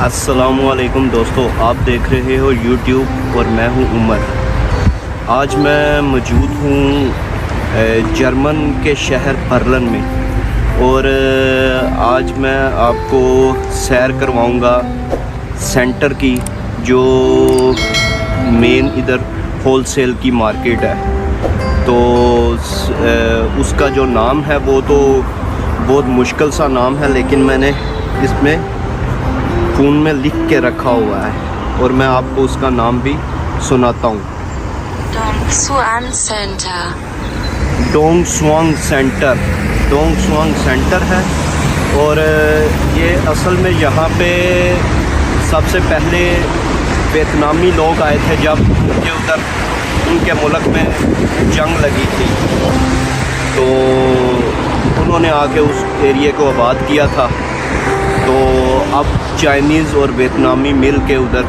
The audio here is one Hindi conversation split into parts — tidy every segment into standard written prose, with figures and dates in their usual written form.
अस्सलामुअलैकुम दोस्तों, आप देख रहे हो YouTube और मैं हूं उमर। आज मैं मौजूद हूं जर्मन के शहर बर्लिन में और आज मैं आपको सैर करवाऊंगा सेंटर की, जो मेन इधर होलसेल की मार्केट है। तो उसका जो नाम है वो तो बहुत मुश्किल सा नाम है, लेकिन मैंने इसमें फ़ोन में लिख के रखा हुआ है और मैं आपको उसका नाम भी सुनाता हूँ। डोंगस्वांग सेंटर। डोंगस्वांग सेंटर है और ये असल में यहाँ पे सबसे पहले वियतनामी लोग आए थे जब उनके मुल्क में जंग लगी थी, तो उन्होंने आके उस एरिया को आबाद किया था। तो अब चाइनीज़ और वियतनामी मिल के उधर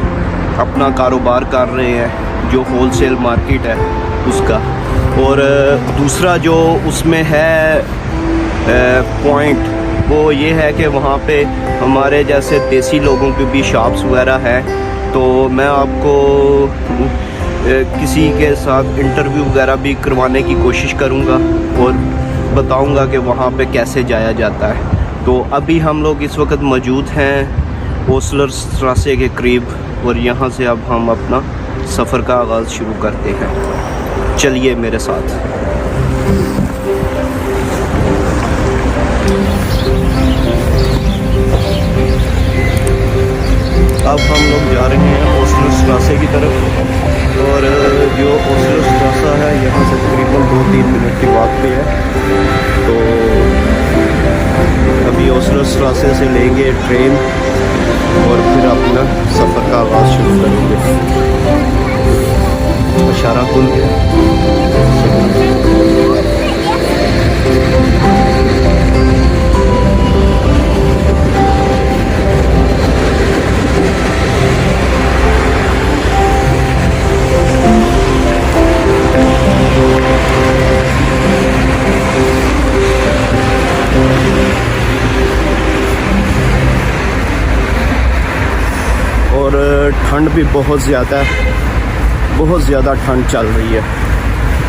अपना कारोबार कर रहे हैं, जो होलसेल मार्केट है उसका। और दूसरा जो उसमें है पॉइंट, वो ये है कि वहाँ पे हमारे जैसे देसी लोगों की भी शॉप्स वगैरह हैं। तो मैं आपको किसी के साथ इंटरव्यू वगैरह भी करवाने की कोशिश करूँगा और बताऊँगा कि वहाँ पे कैसे जाया जाता है। तो अभी हम लोग इस वक्त मौजूद हैं ओस्लर स्ट्रासे के करीब और यहाँ से अब हम अपना सफ़र का आगाज़ शुरू करते हैं। चलिए मेरे साथ। अब हम लोग जा रहे हैं ओस्लर स्ट्रासे की तरफ और जो ओस्लर स्ट्रासा है यहाँ से तकरीबन 2-3 मिनट की बात पे है। तो अभी ओस्लर स्ट्रासे से लेंगे ट्रेन और फिर अपना सफ़र का आगाज़ शुरू करेंगे। इशारा खुल गया। और ठंड भी बहुत ज़्यादा ठंड चल रही है।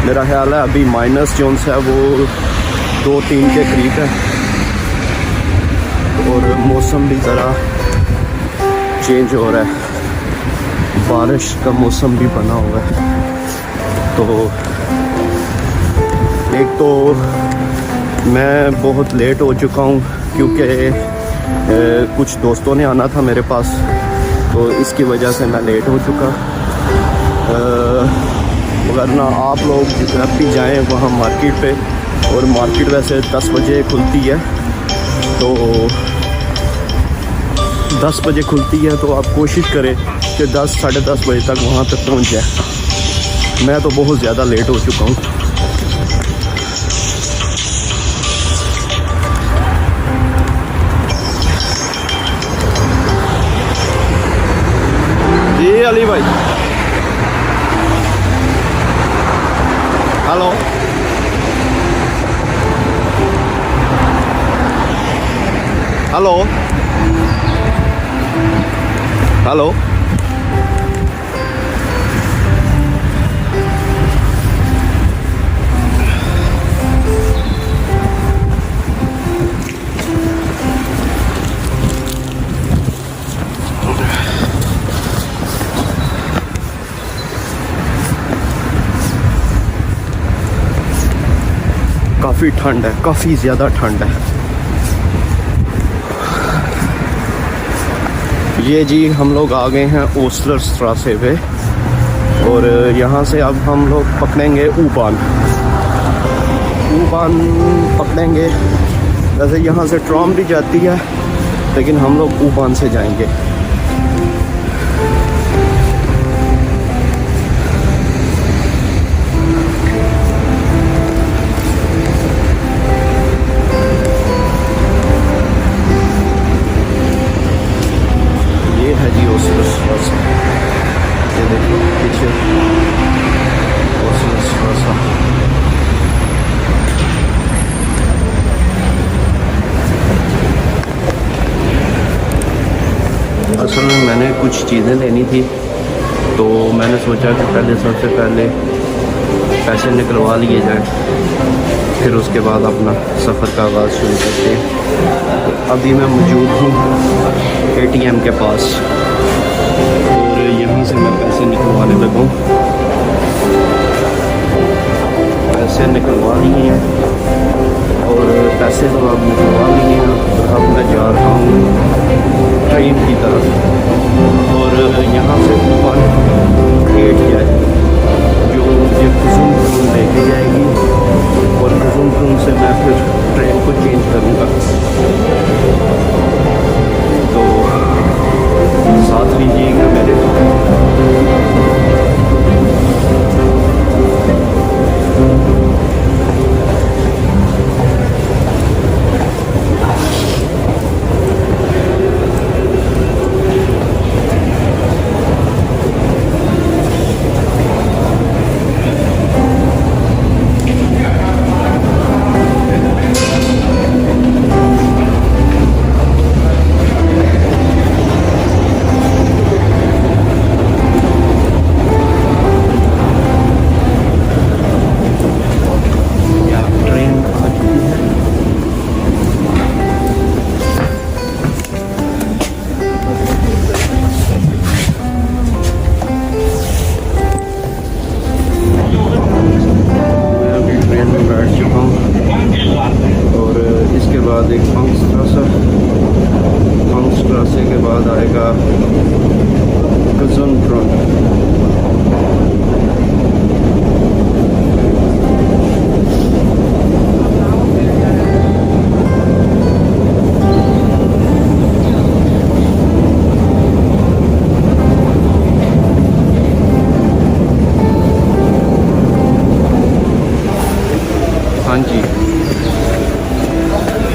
मेरा ख्याल है अभी माइनस जोन है वो 2-3 के करीब है और मौसम भी ज़रा चेंज हो रहा है, बारिश का मौसम भी बना हुआ है। तो एक तो मैं बहुत लेट हो चुका हूँ क्योंकि कुछ दोस्तों ने आना था मेरे पास, तो इसकी वजह से मैं लेट हो चुका। वरना आप लोग जब भी जाएँ वहाँ मार्केट पे, और मार्केट वैसे 10 बजे खुलती है, तो 10 बजे खुलती है तो आप कोशिश करें कि 10-10:30 बजे तक वहाँ तक पहुँच जाए। मैं तो बहुत ज़्यादा लेट हो चुका हूँ। जी अली भाई, हेलो। हेलो हेलो काफ़ी ठंड है, काफ़ी ज़्यादा ठंड है। ये जी हम लोग आ गए हैं ओस्लर स्ट्रासे पे और यहाँ से अब हम लोग पकड़ेंगे U-Bahn पकड़ेंगे। वैसे यहाँ से ट्राम भी जाती है, लेकिन हम लोग U-Bahn से जाएंगे। ये देखो पीछे असल में मैंने कुछ चीज़ें लेनी थी, तो मैंने सोचा कि पहले सबसे पहले पैसे निकलवा लिए जाए, फिर उसके बाद अपना सफ़र का आगाज़ शुरू करते हैं। तो अभी मैं मौजूद हूँ ATM के पास और यहाँ से मैं पैसे निकलवाने लगा हूँ। पैसे निकलवा लिए हैं और पैसे तो अब निकलवा लिए हैं। अब मैं जा रहा हूँ ट्रेन की तरफ और यहाँ से ऊपर गेट है जो मुझे कुसुम लेके जाएगी और कुसुम से मैं फिर ट्रेन को चेंज करूँगा। तो साथ लीजिएगा मेरे। एक फंक्सट्रासे के बाद आएगा गजुनब्रुन। हाँ जी,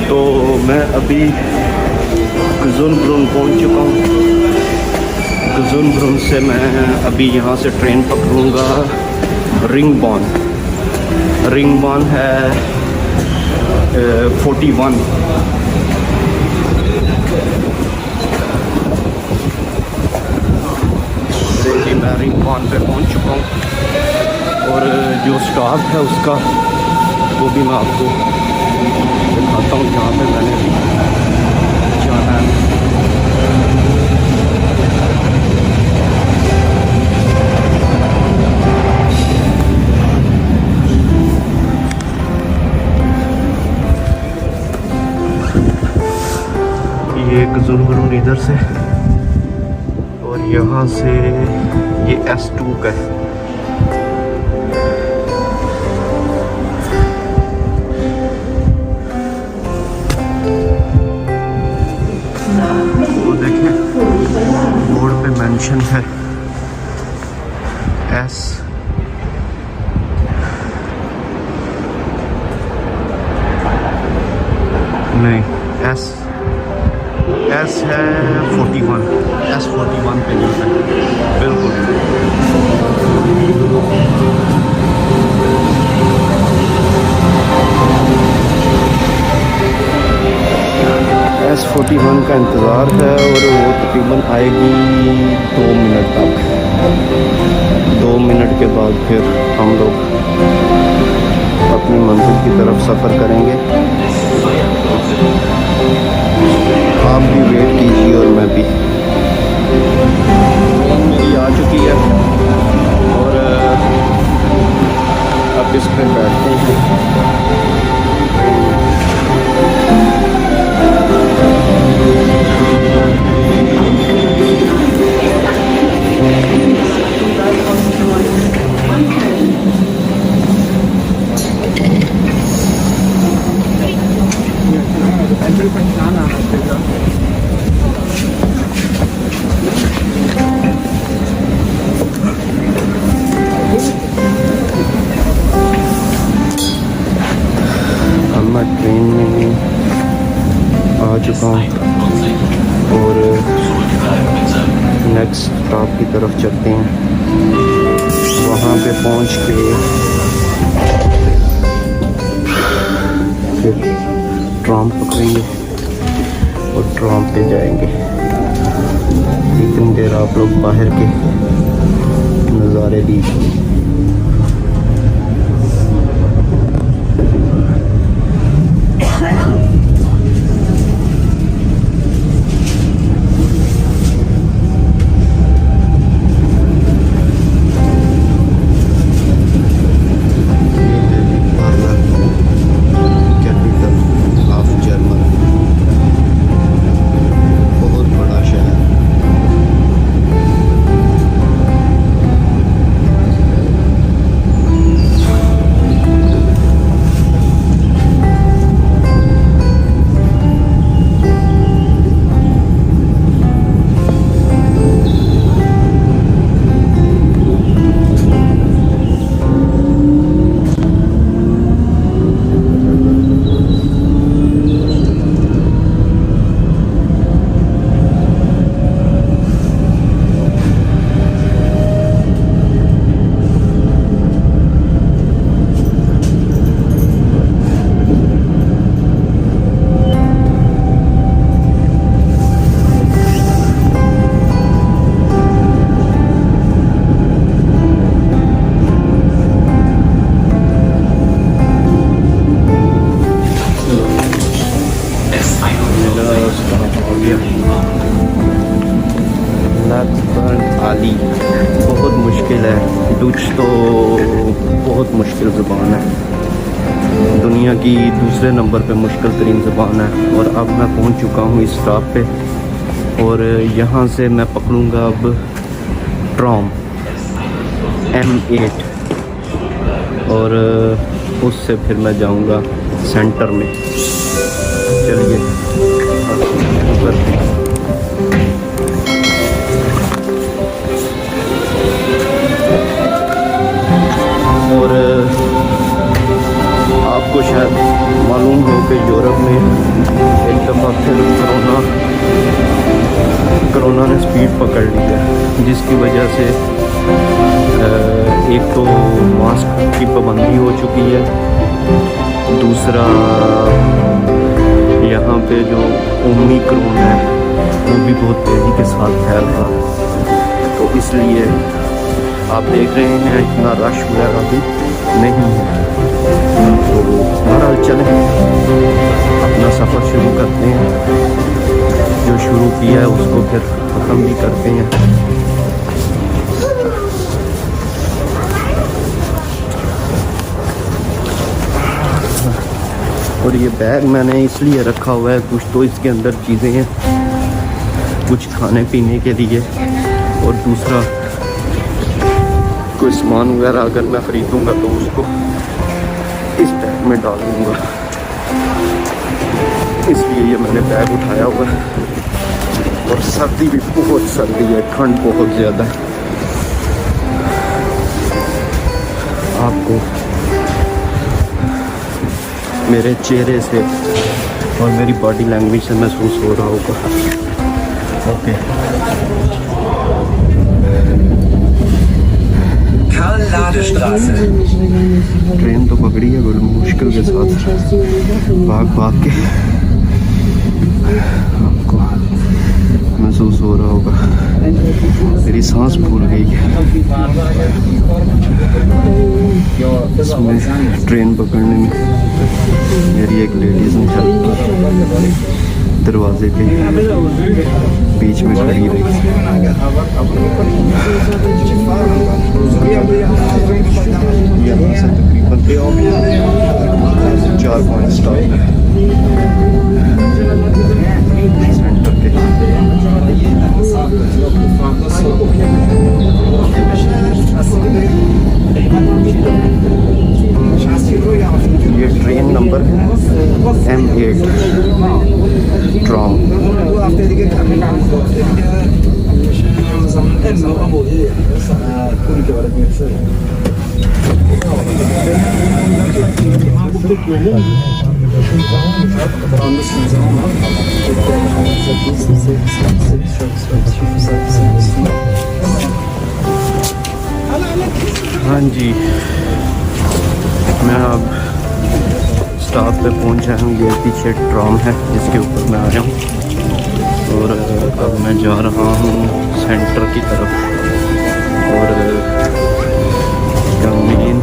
तो मैं अभी गजुनब्रुन पहुंच चुका हूँ। गजुनब्रुन से मैं अभी यहाँ से ट्रेन पकड़ूँगा रिंगबॉर्न। रिंगबॉर्न है 41। देखिए मैं रिंगबॉर्न पे पहुँच चुका हूँ और जो स्टॉप है उसका वो भी मैं आपको दिखाता हूँ जहाँ पे मैंने जाना है। ये गजुनब्रुन इधर से और यहाँ से ये S2 का है। बोर्ड पे मेंशन है S नहीं S है 41। S41 पे जाता है बिल्कुल। S41 का इंतज़ार है और वो तकरीबन आएगी 2 मिनट तक। 2 मिनट के बाद फिर हम लोग अपनी मंजिल की तरफ सफ़र करेंगे। आप भी वेट कीजिए और मैं भी। मेरी आ चुकी है और अब इस पर बैठते हैं। मैं ट्रेन में आ चुका हूँ और नेक्स्ट स्टॉप की तरफ चलते हैं। वहाँ पे पहुँच के फिर ट्राम पकड़ेंगे और ट्राम पे जाएंगे। इतनी देर आप लोग बाहर के नज़ारे दीजिए। आली बहुत मुश्किल है। डच तो बहुत मुश्किल ज़बान है, दुनिया की दूसरे नंबर पे मुश्किल तरीन ज़बान है। और अब मैं पहुंच चुका हूँ इस स्टॉप पे और यहाँ से मैं पकड़ूँगा अब ट्राम M8 और उससे फिर मैं जाऊँगा सेंटर में। चलिए करते हैं। और आपको शायद मालूम हो कि यूरोप में एक दफ़ा फिर कोरोना ने स्पीड पकड़ ली है, जिसकी वजह से एक तो मास्क की पाबंदी हो चुकी है, दूसरा यहाँ पे जो ओमिक्रॉन है वो भी बहुत तेज़ी के साथ फैल रहा है। तो इसलिए आप देख रहे हैं इतना रश वगैरह भी नहीं है। तो बहरहाल चलें अपना सफ़र शुरू करते हैं, जो शुरू किया है उसको फिर ख़त्म भी करते हैं। और ये बैग मैंने इसलिए रखा हुआ है, कुछ तो इसके अंदर चीज़ें हैं, कुछ खाने पीने के लिए, और दूसरा कोई सामान वगैरह अगर मैं ख़रीदूँगा तो उसको इस बैग में डाल दूँगा। इसलिए ये मैंने बैग उठाया हुआ है। और सर्दी भी बहुत सर्दी है, ठंड बहुत ज़्यादा है। आपको मेरे चेहरे से और मेरी बॉडी लैंग्वेज से महसूस हो रहा होगा। ओके ट्रेन तो पकड़ी है बड़ी मुश्किल के साथ, भाग भाग के। आपको महसूस हो रहा होगा मेरी सांस फूल गई है इसमें ट्रेन पकड़ने में। मेरी एक लेडीज़ ने दरवाजे के बीच में खड़ी रही। यहाँ से तकरीबन 4 स्टॉप है सेंटर के। ये ट्रेन नंबर है M8 ट्राम। हाँ जी, मैं अब स्टॉप पे पहुंचा हूँ। ये पीछे ट्राम है जिसके ऊपर मैं आया हूँ और अब मैं जा रहा हूँ सेंटर की तरफ और इसका मेन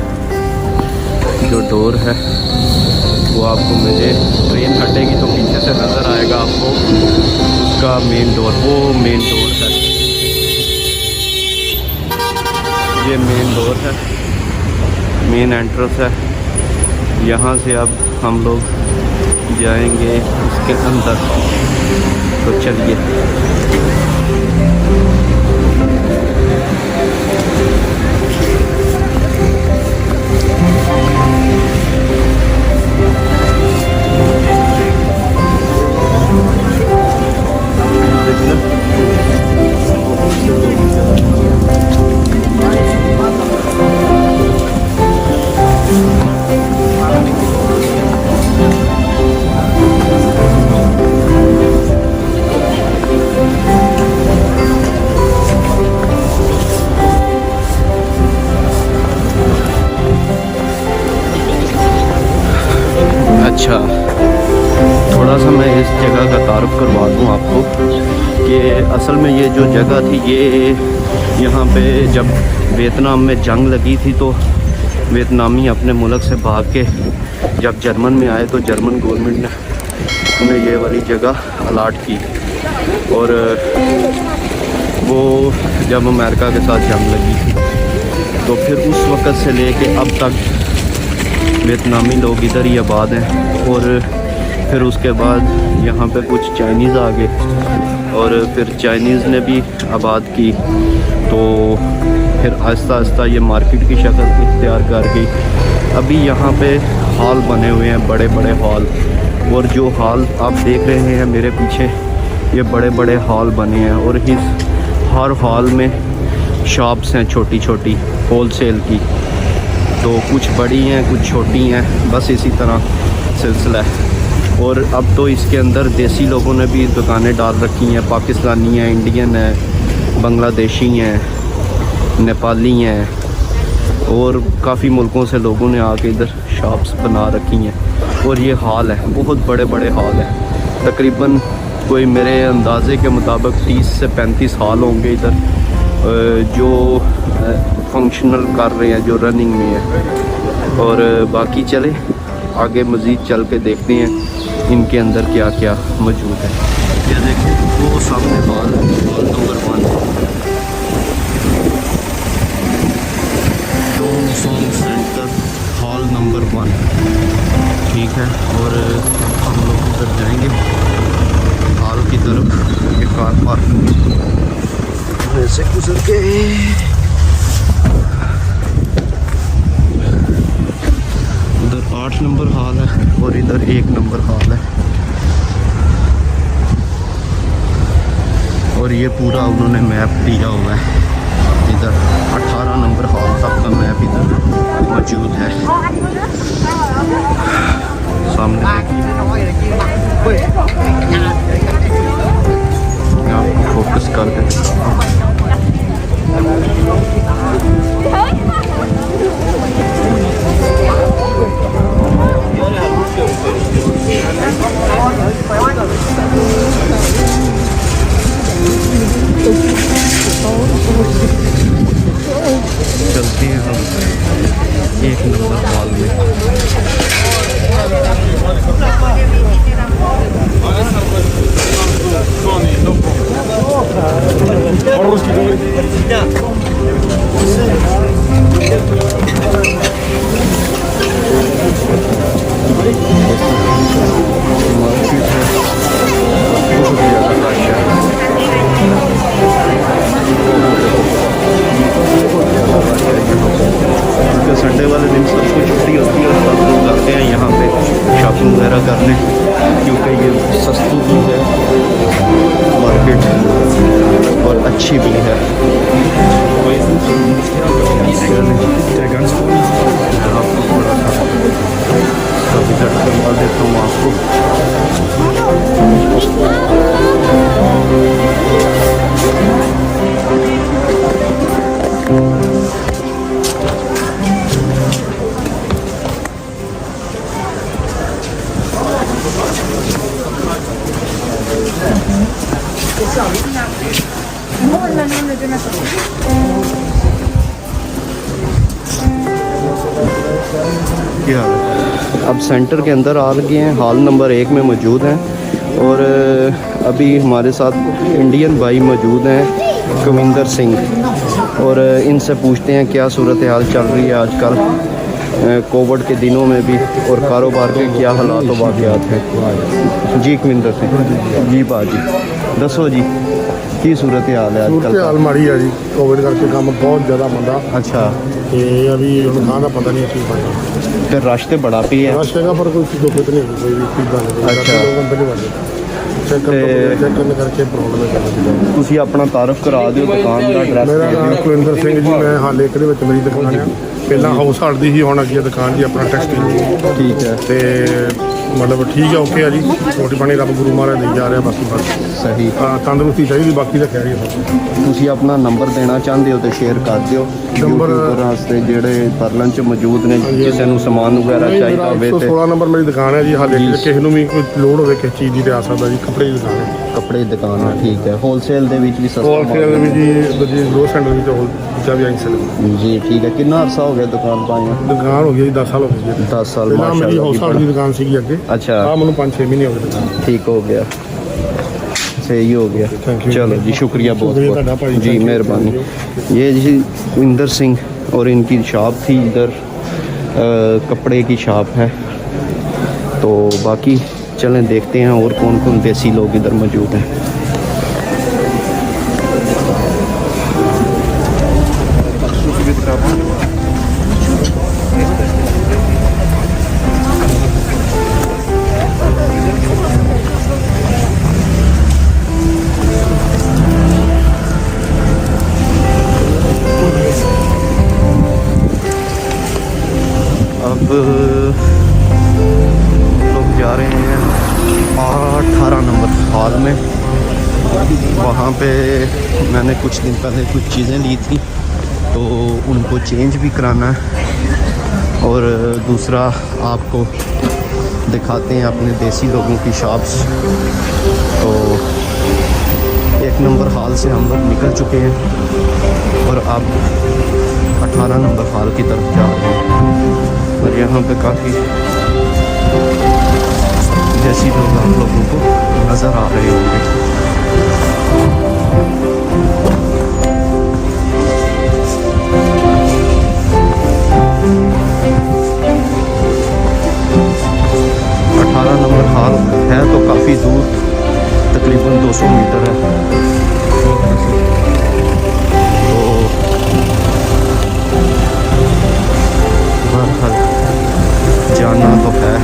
जो डोर है वो आपको मुझे ट्रेन हटेगी तो पीछे से नज़र आएगा आपको उसका मेन डोर, वो मेन डोर है, ये मेन डोर है, मेन एंट्रेंस है। यहाँ से अब हम लोग जाएंगे इसके अंदर, तो चलिए। अच्छा, थोड़ा सा मैं इस जगह का तारुफ करवा दूँ आपको कि असल में ये जो जगह थी ये यहाँ पे जब वियतनाम में जंग लगी थी तो वियतनामी अपने मुल्क से भाग के जब जर्मन में आए तो जर्मन गवर्नमेंट ने उन्हें ये वाली जगह अलाट की और वो जब अमेरिका के साथ जंग लगी थी तो फिर उस वक़्त से लेके अब तक वियतनामी लोग इधर ही आबाद हैं। और फिर उसके बाद यहाँ पे कुछ चाइनीज़ आ गए और फिर चाइनीज़ ने भी आबाद की, तो फिर आहिस्ता आहिस्ता ये मार्केट की शक्ल इख्तियार कर गई। अभी यहाँ पे हॉल बने हुए हैं, बड़े बड़े हॉल, और जो हॉल आप देख रहे हैं मेरे पीछे ये बड़े बड़े हॉल बने हैं और इस हर हॉल में शॉप्स हैं छोटी छोटी होलसेल की, तो कुछ बड़ी हैं कुछ छोटी हैं, बस इसी तरह सिलसिला है। और अब तो इसके अंदर देसी लोगों ने भी दुकानें डाल रखी हैं, पाकिस्तानी हैं, इंडियन हैं, बांग्लादेशी हैं, नेपाली हैं और काफ़ी मुल्कों से लोगों ने आके इधर शॉप्स बना रखी हैं। और ये हॉल है, बहुत बड़े बड़े हॉल हैं, तकरीबन कोई मेरे अंदाज़े के मुताबिक 30 से 35 हॉल होंगे इधर जो फंक्शनल कर रहे हैं, जो रनिंग में है। और बाकी चले आगे मज़ीद चल के देखते हैं इनके अंदर क्या क्या मौजूद है। ये देखो वो सामने hall number 1 Dong song centre, hall number 1, ठीक है। और हम लोग उधर जाएंगे हॉल की तरफ, ये कार पार्किंग से गुजर के उधर 8 नंबर हॉल है और इधर 1 नंबर हॉल है। और ये पूरा उन्होंने मैप दिया हुआ है, इधर 18 नंबर हॉल तक का मैप इधर मौजूद है। सामने देखिए, मैं आपको फोकस कर देता हूँ। चलते हैं हम 1 नंबर हॉल में। संडे वाले दिन सबको छुट्टी होती है और सब लोग आते हैं यहाँ पे शॉपिंग वगैरह करने, क्योंकि ये सस्ती भी है मार्केट और अच्छी भी है। आपको थोड़ा सा विजिट करवा देता हूँ आपको। क्या अब सेंटर के अंदर आ गए हैं, हॉल नंबर 1 में मौजूद हैं और अभी हमारे साथ इंडियन भाई मौजूद हैं कविंदर सिंह और इनसे पूछते हैं क्या सूरत हाल चल रही है आजकल कोविड के दिनों में भी और कारोबार के क्या हालात व वाक़यात हैं। जी कविंदर सिंह जी बाजी दसो जी की सूरत हाल है सूरत आजकल? हाल माड़ी है जी, कोविड करके काम बहुत ज़्यादा मंदा अच्छा ते अभी हुण खां दा पता नहीं की बनना। तो रश तो बड़ा भी है। रश हैगा पर कोई दुखत नहीं है, कोई भी चीज़ बन अच्छा। लोग अंदर नहीं बनते चेक करने करके प्रॉब्लम है। ਤੁਸੀਂ ਆਪਣਾ ਤਾਰਫ ਕਰਾ ਦਿਓ ਦੁਕਾਨ ਦਾ ਐਡਰੈਸ मेरा ਦੇ नाम ਦਿਓ। कुलविंदर सिंह जी, मैं हाल एक ਦੇ ਵਿੱਚ ਮੇਰੀ ਦੁਕਾਨ ਹੈ। ਪਹਿਲਾਂ ਹਾਊਸ ਹਾਲਟ ਦੀ ਸੀ, ਹੁਣ ਅੱਗੇ ਦੁਕਾਨ ਜੀ ਆਪਣਾ ਟੈਕਸਟਾਈਲ ਦੀ ਠੀਕ ਹੈ ਤੇ ਮਤਲਬ ਠੀਕ ਹੈ, ਓਕੇ ਆ ਜੀ। ਰੋਟੀ ਪਾਣੀ ਰੱਬ ਗੁਰੂ ਮਹਾਰਾਜ ਦੇਈ ਜਾ ਰਿਹਾ, ਬਾਕੀ ਬਸ ਸਹੀ। ਤੰਦਰੁਸਤੀ ਚਾਹੀਦੀ, ਬਾਕੀ ਤਾਂ ਖੈਰ ਹੀ ਹੈ ਸਭ। ਤੁਸੀਂ ਆਪਣਾ ਨੰਬਰ ਦੇਣਾ ਚਾਹੁੰਦੇ ਹੋ ਤੇ ਸ਼ੇਅਰ ਕਰ ਦਿਓ ਨੰਬਰ- ਯੂਟਿਊਬਰ ਵਾਸਤੇ ਜਿਹੜੇ ਪਰਲਨ ਚ ਮੌਜੂਦ ਨੇ, ਕਿਸੇ ਨੂੰ ਸਮਾਨ ਵਗੈਰਾ ਚਾਹੀਦਾ ਹੋਵੇ ਤੇ 116 ਨੰਬਰ ਮੇਰੀ ਦੁਕਾਨ ਹੈ ਜੀ। ਹਾਲੇ ਜੀ। ਕਿਸੇ ਨੂੰ ਵੀ ਕੋਈ ਲੋੜ ਹੋਵੇ ਕਿਸੇ ਚੀਜ਼ ਦੀ ਤੇ ਆ ਸਕਦਾ ਜੀ। ਕੱਪੜੇ ਦੀ ਦੁਕਾਨ ਹੈ, ਕੱਪੜੇ ਦੀ ਦੁਕਾਨ ਹੈ। ਠੀਕ ਹੈ, ਹੋਲਸੇਲ ਦੇ ਵਿੱਚ ਵੀ ਸਸਤਾ ਹੋਲਸੇਲ ਵੀ ਜੀ, ਦੂਜੀ ਗਰੋ ਸੈਂਟਰ ਵਿੱਚ ਹੋਲ ਦੂਜਾ ਵੀ ਆਈ ਸਕਦਾ। ਜੀ ਠੀਕ ਹੈ। ਕਿੰਨਾ ਅਰਸਾ ਹੋ ਗਿਆ ਦੁਕਾਨ ਪਾਈਆਂ? ਦੁਕਾਨ ਹੋ ਗਈ ਜੀ 10 ਸਾਲ ਹੋ ਗਏ ਜੀ। 10 ਸਾਲ ਪਹਿਲਾਂ ਮੇਰੀ ਹਾਊਸ ਹਾਲਟ ਦੀ ਮਾਸ਼ਾਅੱਲਾ। ਦੁਕਾਨ ਸੀਗੀ ਅੱਗੇ। अच्छा। ਆ ਮੈਨੂੰ 5-6 ਮਹੀਨੇ ਹੋ ਗਏ ਦੁਕਾਨ। ठीक हो गया, सही हो गया। Thank you। चलो जी शुक्रिया बहुत शुक्रिया ਤੁਹਾਡਾ बहुत ਭਾਈ, जी thank you। मेहरबानी। ये जी कविंदर सिंह और इनकी शॉप थी इधर कपड़े की शॉप है। तो बाकी चलें देखते हैं और कौन कौन देसी लोग इधर मौजूद हैं। अब लोग जा रहे हैं 18 नंबर हॉल में। वहाँ पे मैंने कुछ दिन पहले कुछ चीज़ें ली थी तो उनको चेंज भी कराना है और दूसरा आपको दिखाते हैं अपने देसी लोगों की शॉप्स। तो 1 नंबर हॉल से हम लोग निकल चुके हैं और अब 18 नंबर हॉल की तरफ जा रहे हैं और यहाँ पे काफ़ी जैसी लोग आप लोगों को नज़र आ रहे होंगे। नंबर हॉल है तो काफ़ी दूर, तकरीबन 200 मीटर है। तो बहरहाल जाना तो है।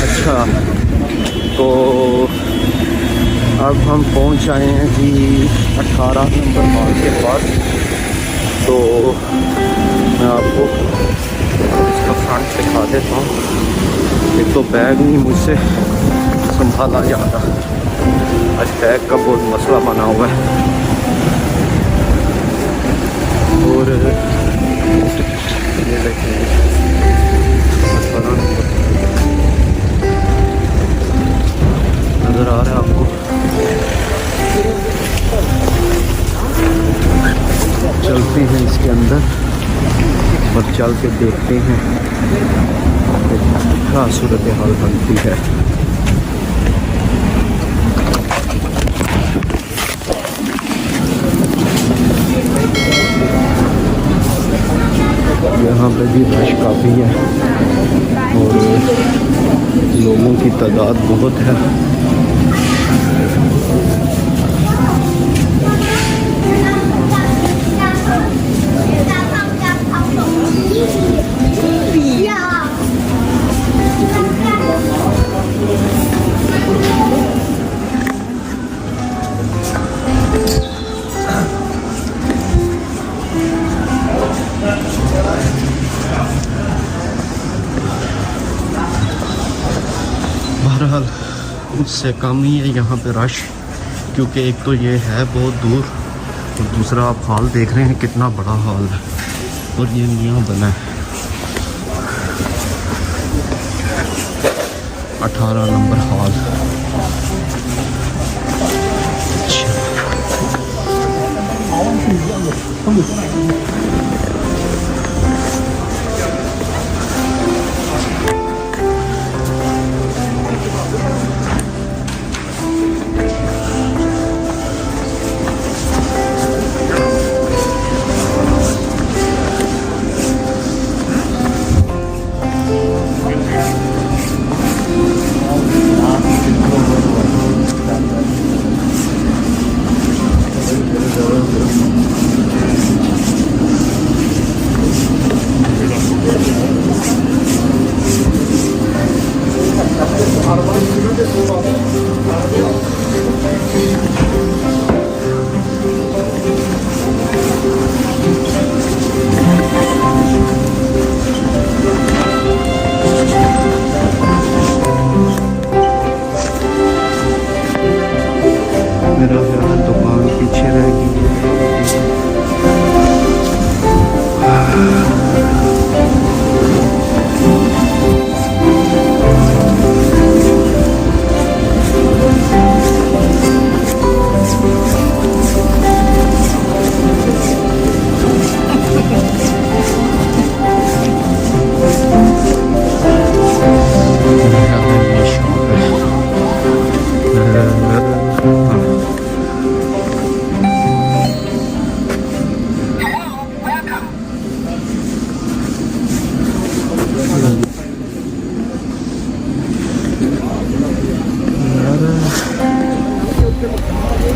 अच्छा, तो अब हम पहुंच आए हैं जी 18 नंबर हॉल के पास। तो मैं आपको इसका फ्रंट दिखा देता हूँ। एक तो बैग नहीं मुझसे संभाला जा रहा, आज बैग का बहुत मसला बना हुआ है। और ये देखें नज़र आ रहा है आपको। चलते हैं इसके अंदर और चल के देखते हैं क्या सूरत हाल बनती है। यहाँ पे भी रश काफ़ी है और लोगों की तादाद बहुत है। बहरहाल उससे कम ही है यहाँ पे रश, क्योंकि एक तो ये है बहुत दूर और दूसरा आप हॉल देख रहे हैं, कितना बड़ा हॉल है। और ये यहाँ बना है 18 नंबर हॉल। मेरा ख्याल दुकान पीछे रहेगी।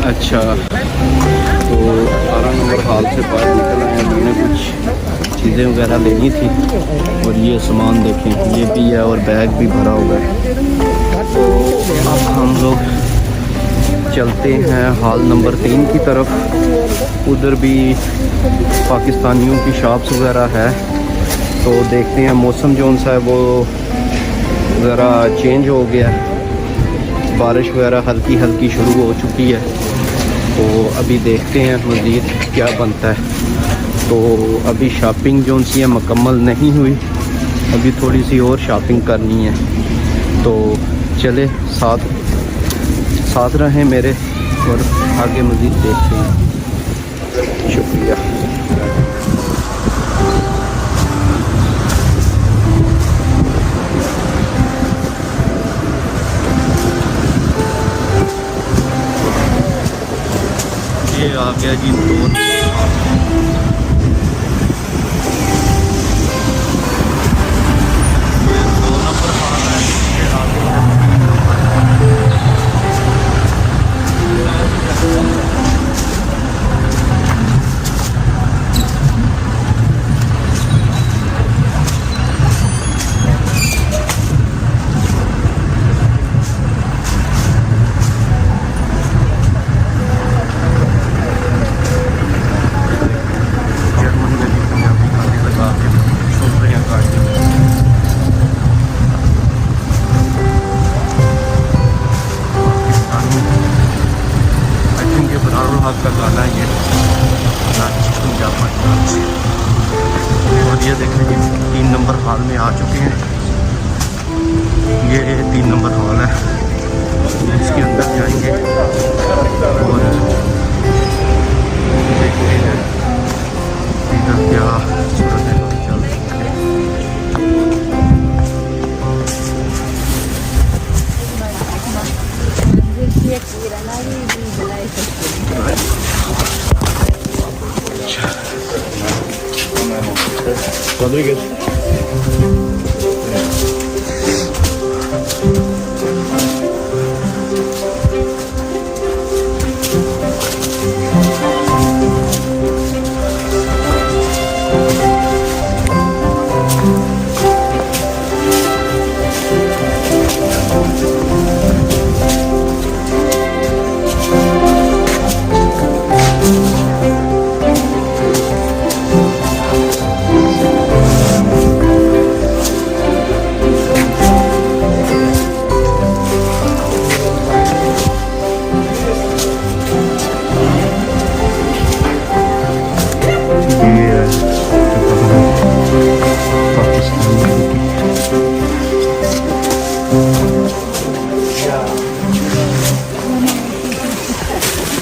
अच्छा, तो 18 नंबर हॉल से बाहर निकल आए हैं। मैंने कुछ चीज़ें वगैरह लेनी थी और ये सामान देखें, ये भी है और बैग भी भरा हुआ है। तो अब हम लोग चलते हैं हॉल नंबर 3 की तरफ। उधर भी पाकिस्तानियों की शॉप्स वगैरह है। तो देखते हैं, मौसम जो सा है वो ज़रा चेंज हो गया है, बारिश वगैरह हल्की हल्की शुरू हो चुकी है। तो अभी देखते हैं मज़ीद क्या बनता है। तो अभी शॉपिंग जो सी है मुकम्मल नहीं हुई, अभी थोड़ी सी और शॉपिंग करनी है। तो चले साथ रहें मेरे और आगे मज़ीद देखते हैं। शुक्रिया। ये आ गया जी 2 नंबर हॉल है। ये आ गया का गाना है ये और ये देख लीजिए 3 नंबर हॉल में आ चुके हैं। ये 3 नंबर हॉल है, इसके अंदर जाएंगे और देखते हैं इधर क्या सूरत है। Rodríguez.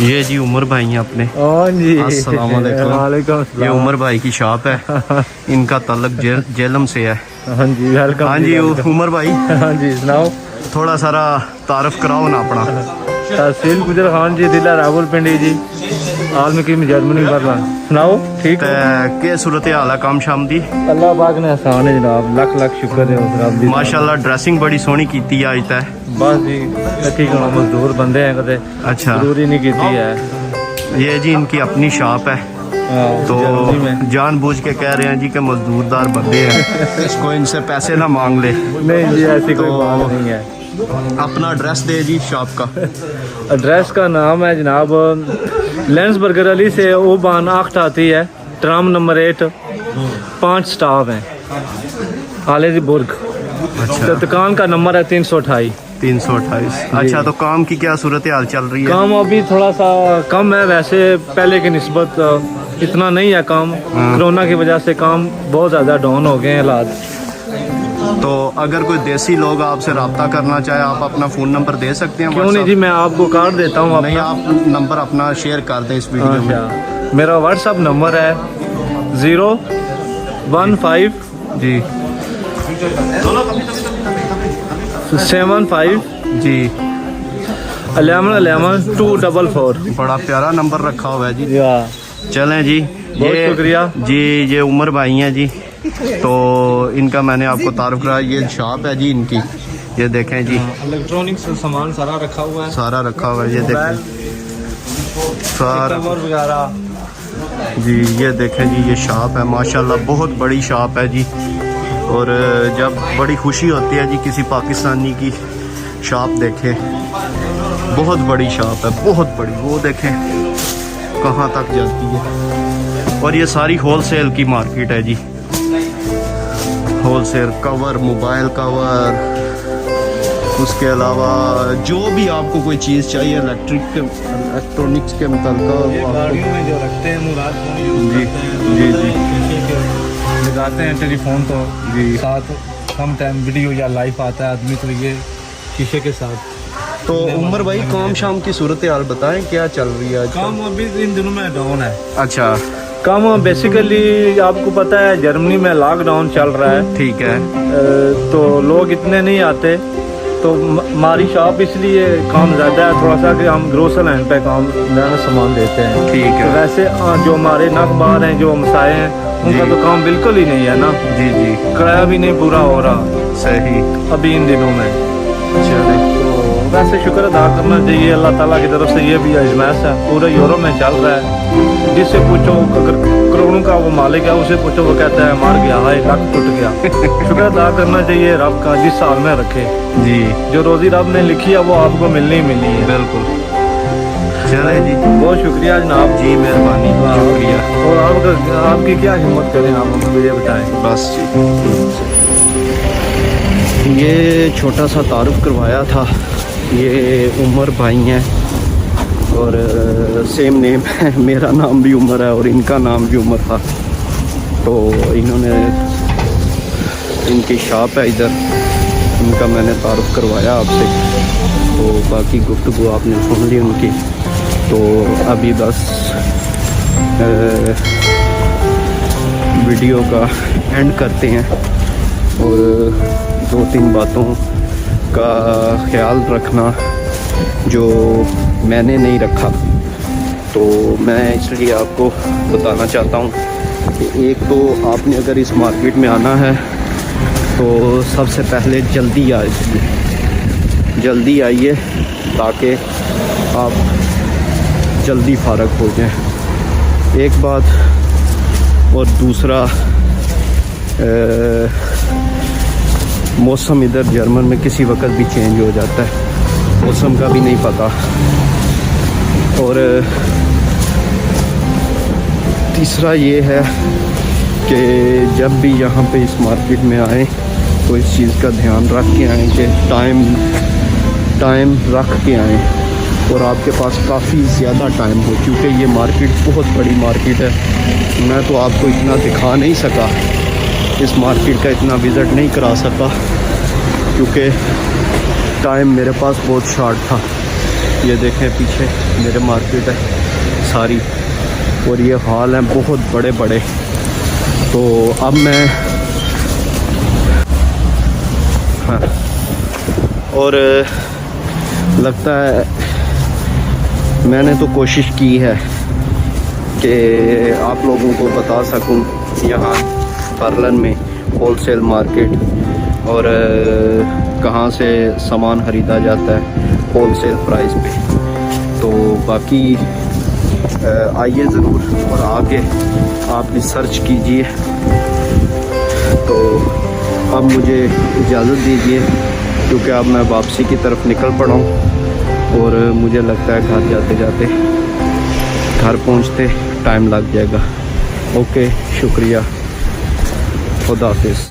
ये जी उमर भाई हैं अपने। अस्सलाम वालेकुम। ये उमर भाई की शॉप है, इनका ताल्लुक जेलम से है। हाँ जी वेलकम। हाँ जी उमर भाई, हाँ जी सुनाओ। थोड़ा सारा तारफ कराओ ना अपना। तहसील गुजर खान जी, जिला रावलपिंडी जी, आलम की जर्मनी बरला। सुनाओ ठीक ते के सूरत हाल है काम शाम दी? अल्लाह पाक ने आसान है जनाब, लख लख शुक्र है उस रब दी। माशाल्लाह ड्रेसिंग बड़ी सोहनी कीती है अज तक। बस जी ठीक है, मजदूर बंदे हैं कदे अच्छा जरूरी नहीं की है। ये जी इनकी अपनी शॉप है, तो जानबूझ के कह रहे हैं जी कि मजदूरदार बंदे हैं, इसको इनसे पैसे ना मांग ले। नहीं जी ऐसी कोई बात नहीं है। अपना एड्रेस दे जी शॉप का। एड्रेस का नाम है जनाब लेंसबर्गर अली से ओबान आख्ट आती है, ट्राम नंबर 8, 5 स्टाफ हैं, आले बुर्ग। अच्छा। तो दुकान का नंबर है 328। 328। अच्छा, तो काम की क्या सूरत हाल चल रही है? काम अभी थोड़ा सा कम है, वैसे पहले की निस्बत इतना नहीं है काम। कोरोना की वजह से काम बहुत ज़्यादा डाउन हो गए हैं हालात। तो अगर कोई देसी लोग आपसे रब्ता करना चाहे, आप अपना फ़ोन नंबर दे सकते हैं? क्यों नहीं जी, मैं आपको कार्ड देता हूँ। नहीं, आप नंबर अपना शेयर कर दें इस वीडियो में। मेरा व्हाट्सअप नंबर है 015 जी 75 जी 11 244। बड़ा प्यारा नंबर रखा हुआ है जी। या चलें जी, बहुत शुक्रिया जी। ये उमर भाई हैं जी, तो इनका मैंने आपको तारुफ कराया। ये शॉप है जी इनकी, ये देखें जी, इलेक्ट्रॉनिक्स सामान सारा रखा हुआ है, सारा रखा हुआ है। ये देखें सारा वगैरह जी, ये देखें जी, ये शॉप है माशाल्लाह, बहुत बड़ी शॉप है जी। और जब बड़ी खुशी होती है जी किसी पाकिस्तानी की शॉप देखें, बहुत बड़ी शॉप है, बहुत बड़ी। वो देखें कहाँ तक जाती है। और ये सारी होलसेल की मार्केट है जी, होलसेल कवर, मोबाइल कवर, उसके अलावा जो भी आपको कोई चीज़ चाहिए इलेक्ट्रॉनिक्स के मुताल्लिक़ गाड़ियों में जो रखते हैं मुराद जी जी जी लगाते हैं टेलीफोन, तो जी साथ कम टाइम वीडियो या लाइव आता है आदमी, तो ये शीशे के साथ। तो उमर भाई, काम शाम की सूरत हाल बताएं, क्या चल रही है? काम अभी इन दिनों में डाउन है। अच्छा, काम बेसिकली आपको पता है जर्मनी में लॉकडाउन चल रहा है, ठीक है। तो लोग इतने नहीं आते, तो हमारी शॉप इसलिए काम ज़्यादा है थोड़ा सा कि हम ग्रोसर हैंड पे काम नया सामान देते हैं। ठीक है। तो वैसे जो हमारे नकबार हैं, जो हमसाए हैं, उनका तो काम बिल्कुल ही नहीं है ना। जी जी, किराया भी नहीं पूरा हो रहा सही अभी इन दिनों में। चले, तो वैसे शुक्र अदा करना चाहिए अल्लाह ताला की तरफ से। ये भी आजमाइश है, पूरे यूरोप में चल रहा है। जिससे पूछो, अगर करोड़ों का वो मालिक है, उसे पूछो, वो कहता है मार गया, हाय लक टूट गया। शुक्र अदा करना चाहिए रब का, जिस साल में रखे जी। जो रोजी रब ने लिखी है वो आपको मिलनी ही मिलनी है। बिल्कुल। चले जी, बहुत शुक्रिया जनाब जी, मेहरबानी, शुक्रिया। और आपकी क्या हिम्मत करें, आप हमें मुझे बताएं। बस जी, ये छोटा सा तारुफ करवाया था। ये उमर भाई हैं और सेम नेम है, मेरा नाम भी उमर है और इनका नाम भी उमर था। तो इन्होंने, इनकी शॉप है इधर, इनका मैंने तारुफ करवाया आपसे। तो बाकी गुफ्तगू आपने सुन ली उनकी। तो अभी बस वीडियो का एंड करते हैं और 2-3 बातों का ख्याल रखना जो मैंने नहीं रखा, तो मैं इसलिए आपको बताना चाहता हूँ कि एक तो आपने अगर इस मार्केट में आना है तो सबसे पहले जल्दी आइए ताकि आप जल्दी फारग हो जाएं, एक बात। और दूसरा, मौसम इधर जर्मन में किसी वक्त भी चेंज हो जाता है, मौसम का भी नहीं पता। और तीसरा ये है कि जब भी यहाँ पे इस मार्केट में आएँ तो इस चीज़ का ध्यान रख के आएँ कि टाइम रख के आएँ। और आपके पास काफ़ी ज़्यादा टाइम हो, क्योंकि ये मार्केट बहुत बड़ी मार्केट है। मैं तो आपको इतना दिखा नहीं सका, इस मार्केट का इतना विज़िट नहीं करा सका, क्योंकि टाइम मेरे पास बहुत शॉर्ट था। ये देखें पीछे मेरे मार्केट है सारी, और ये हॉल हैं बहुत बड़े बड़े। तो अब मैं हाँ, और लगता है मैंने तो कोशिश की है कि आप लोगों को बता सकूं यहाँ बर्लिन में होलसेल मार्केट और कहाँ से सामान ख़रीदा जाता है होलसेल प्राइस पे। तो बाकी आइए ज़रूर और आगे आप भी सर्च कीजिए। तो अब मुझे इजाज़त दीजिए, क्योंकि अब मैं वापसी की तरफ निकल पड़ा हूँ और मुझे लगता है घर जाते जाते, घर पहुँचते टाइम लग जाएगा। ओके, शुक्रिया, खुदा हाफिज़।